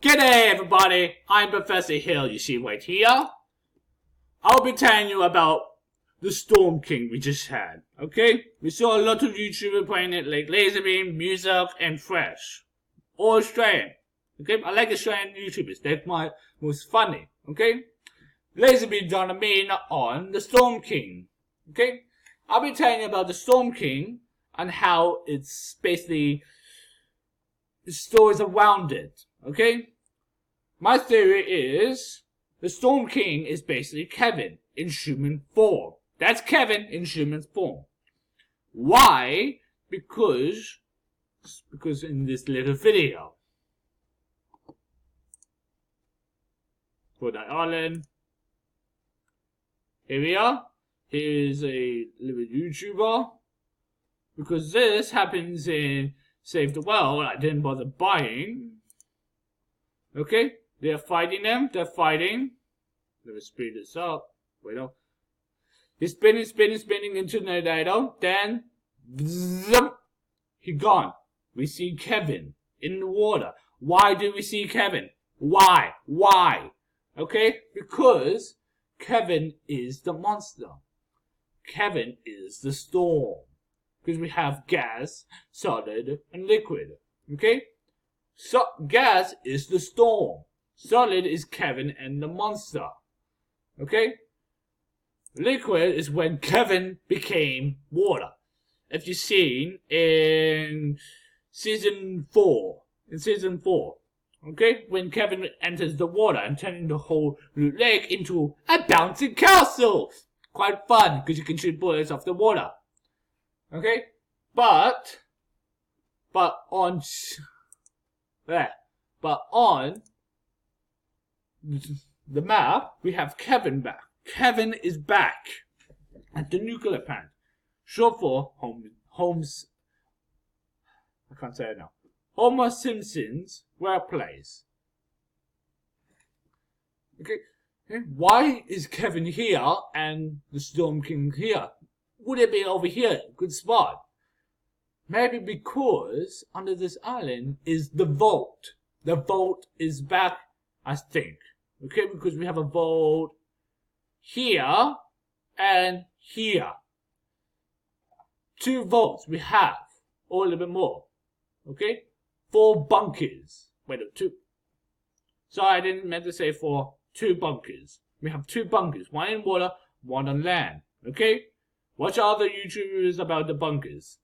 G'day everybody, I'm Professor Hill, you see right here. I'll be telling you about the Storm King we just had, okay? We saw a lot of YouTubers playing it like Laserbeam, Music, and Fresh. All Australian, okay? I like Australian YouTubers, they're my most funny, okay? Laserbeam done a mean on the Storm King, okay? I'll be telling you about the Storm King and how it's basically the stories around it, okay? My theory is the Storm King is basically Kevin in human form. That's Kevin in human form. Why? Because in this little video, for that island, here we are. Here is a little YouTuber. Because this happens in Save the World, I didn't bother buying. Okay, they're fighting them. They're fighting. Let me speed this up. Wait up. He's spinning into the tornado. Then, zoom, he gone. We see Kevin in the water. Why do we see Kevin? Why? Okay, because Kevin is the monster. Kevin is the storm. Because we have gas, solid, and liquid. Okay? So gas is the storm. Solid is Kevin and the monster. Okay? Liquid is when Kevin became water. If you've seen in season 4. Okay? When Kevin enters the water and turning the whole lake into a bouncing castle. Quite fun because you can shoot bullets off the water. Okay, but on the map we have Kevin back. Kevin is back at the nuclear plant. Short for Holmes. I can't say it now. Homer Simpson's workplace. Okay, why is Kevin here and the Storm King here? Would it be over here? Good spot. Maybe because under this island is the vault. The vault is back, I think. Okay, because we have a vault here and here. 2 vaults we have, or a little bit more. Okay, 4 bunkers. Wait, 2. Sorry, I didn't meant to say 4. 2 bunkers. We have 2 bunkers. 1 in water, 1 on land. Okay. Watch other YouTubers about the bunkers.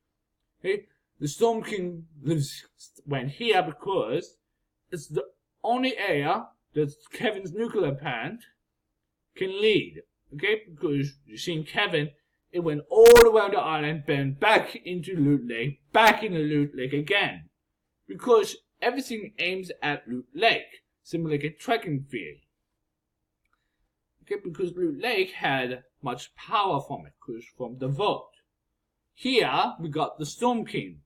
Okay? The Storm King went here because it's the only area that Kevin's nuclear plant can lead. Okay? Because you've seen Kevin, it went all around the island, then back into Loot Lake, back into Loot Lake again. Because everything aims at Loot Lake, similar like a trekking field. Okay, because Loot Lake had much power from it, because from the vault. Here we got the Storm King.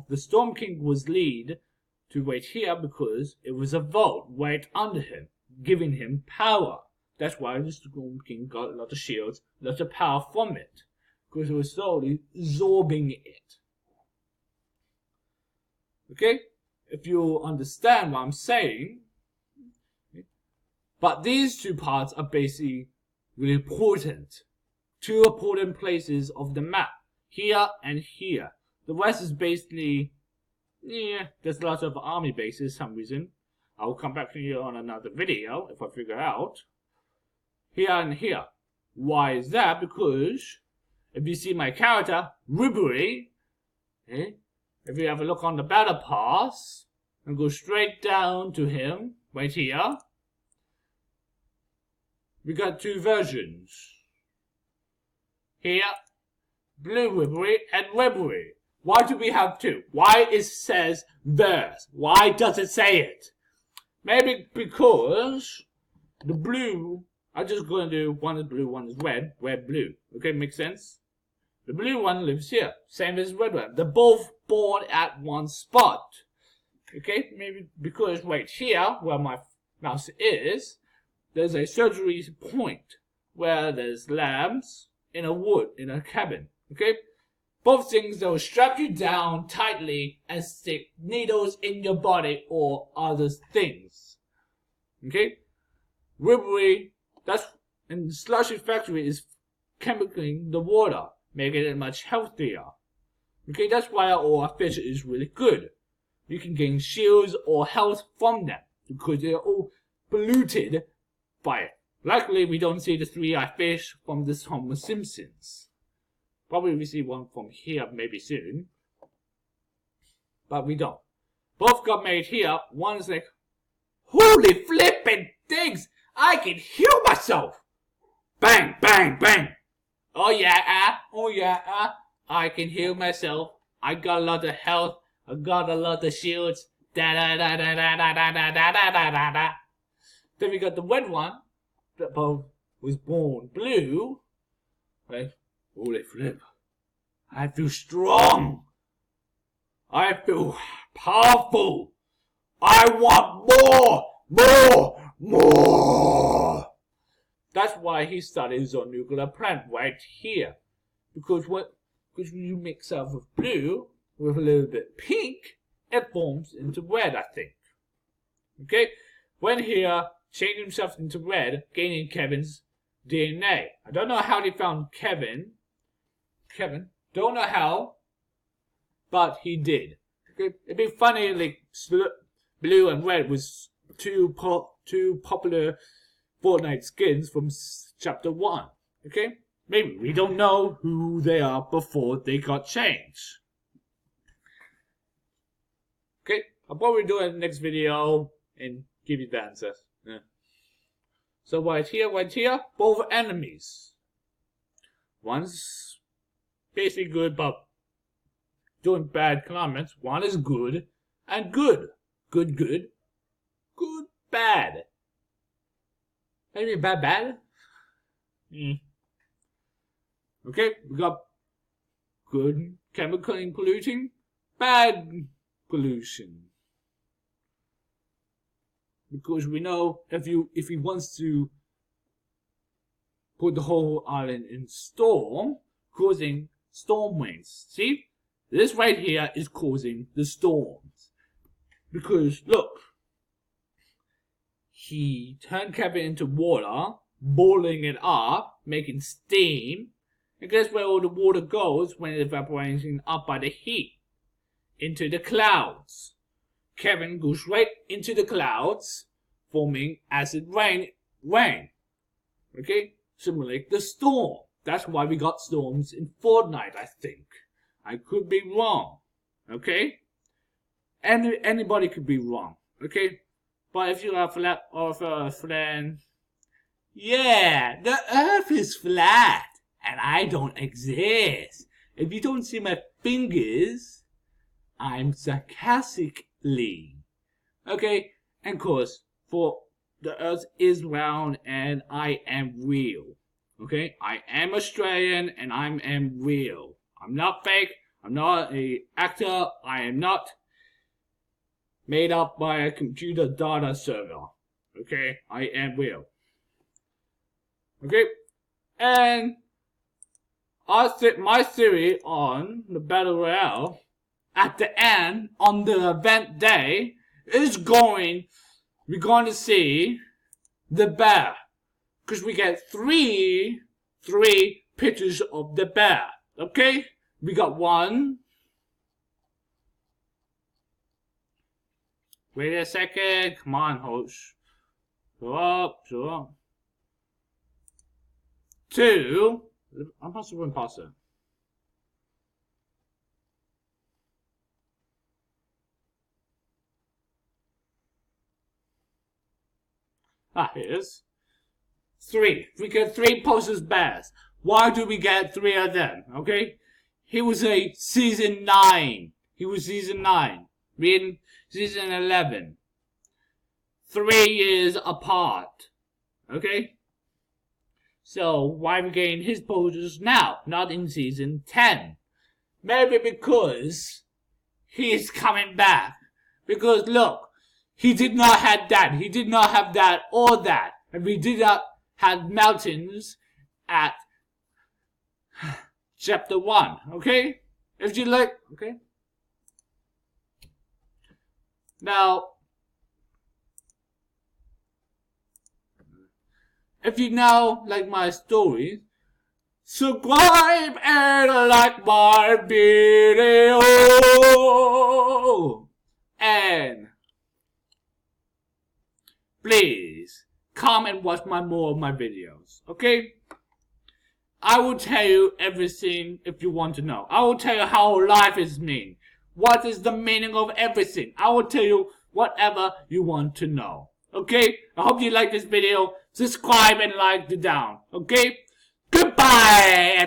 The Storm King was lead to wait here because it was a vault right under him, giving him power. That's why the Storm King got a lot of shields, a lot of power from it, because it was slowly absorbing it. Okay, if you understand what I'm saying. But these 2 parts are basically really important. 2 important places of the map. Here and here. The rest is basically, there's lots of army bases for some reason. I'll come back to you on another video if I figure out. Here and here. Why is that? Because if you see my character, Ribery, if you have a look on the battle pass and go straight down to him, right here, we got 2 versions. Here, Blue Ribery and Ribery. Why do we have 2? Why it says theirs? Why does it say it? Maybe because the blue, I'm just going to do one is blue, one is red, blue. Okay, makes sense? The blue one lives here, same as red one. They're both born at one spot. Okay, maybe because right here, where my mouse is, there's a surgery point where there's labs in a wood, in a cabin. Okay? Both things that will strap you down tightly and stick needles in your body or other things. Okay? Ribbery, and the slushy factory is chemically the water, making it much healthier. Okay, that's why our fish is really good. You can gain shields or health from them because they're all polluted by it. Luckily, we don't see the three-eyed fish from this Homer Simpsons. Probably we see one from here maybe soon. But we don't. Both got made here. One's like, holy flippin' things! I can heal myself! Bang, bang, bang! Oh yeah, I can heal myself. I got a lot of health. I got a lot of shields. Da da da da da da da da da da da da. Then we got the red one that both was born blue. Right? Holy flip. I feel strong. I feel powerful. I want more. That's why he started his own nuclear plant right here. Because when you mix up with blue with a little bit pink, it forms into red, I think. Okay? When here, changed himself into red, gaining Kevin's DNA. I don't know how they found Kevin, don't know how, but he did. Okay? It'd be funny, like, blue and red was two popular Fortnite skins from chapter 1. Okay? Maybe we don't know who they are before they got changed. Okay? I'll probably do it in the next video and give you the answers. Yeah. So right here, both enemies. One's basically good, but doing bad comments. One is good and good. Good, bad. Maybe bad? Okay, we got good chemically polluting, bad pollution. Because we know if he wants to put the whole island in storm, causing storm winds. See? This right here is causing the storms. Because, look. He turned Kevin into water, boiling it up, making steam. And guess where all the water goes when it's evaporating up by the heat? Into the clouds. Kevin goes right into the clouds, forming acid rain. Okay? Similarly, the storm. That's why we got storms in Fortnite, I think. I could be wrong. Okay? Anybody could be wrong. Okay? But if you are flat Earth, then yeah, the Earth is flat and I don't exist. If you don't see my fingers, I'm sarcastically. Okay, and of course, for the Earth is round and I am real. Okay, I am Australian and I am real. I'm not fake. I'm not an actor. I am not made up by a computer data server. Okay? I am real. Okay? And my theory on the Battle Royale, at the end, on the event day, is we're going to see the bear. Because we get three pictures of the bear. Okay? We got one. Wait a second. Come on, host. Show up. 2. I'm supposed to run past it. Here's 3. We get 3 posters bears. Why do we get 3 of them? Okay? He was a season 9. We in season 11. 3 years apart. Okay? So, why are we getting his posters now, not in season 10? Maybe because he's coming back. Because, look, he did not have that. He did not have that or that. And we did not have mountains at chapter 1. Okay? If you like, okay. Now, if you now like my story, subscribe and like my video. And please come and watch more of my videos, okay? I will tell you everything if you want to know. I will tell you how life is mean. What is the meaning of everything? I will tell you whatever you want to know. Okay? I hope you like this video. Subscribe and like it down. Okay? Goodbye!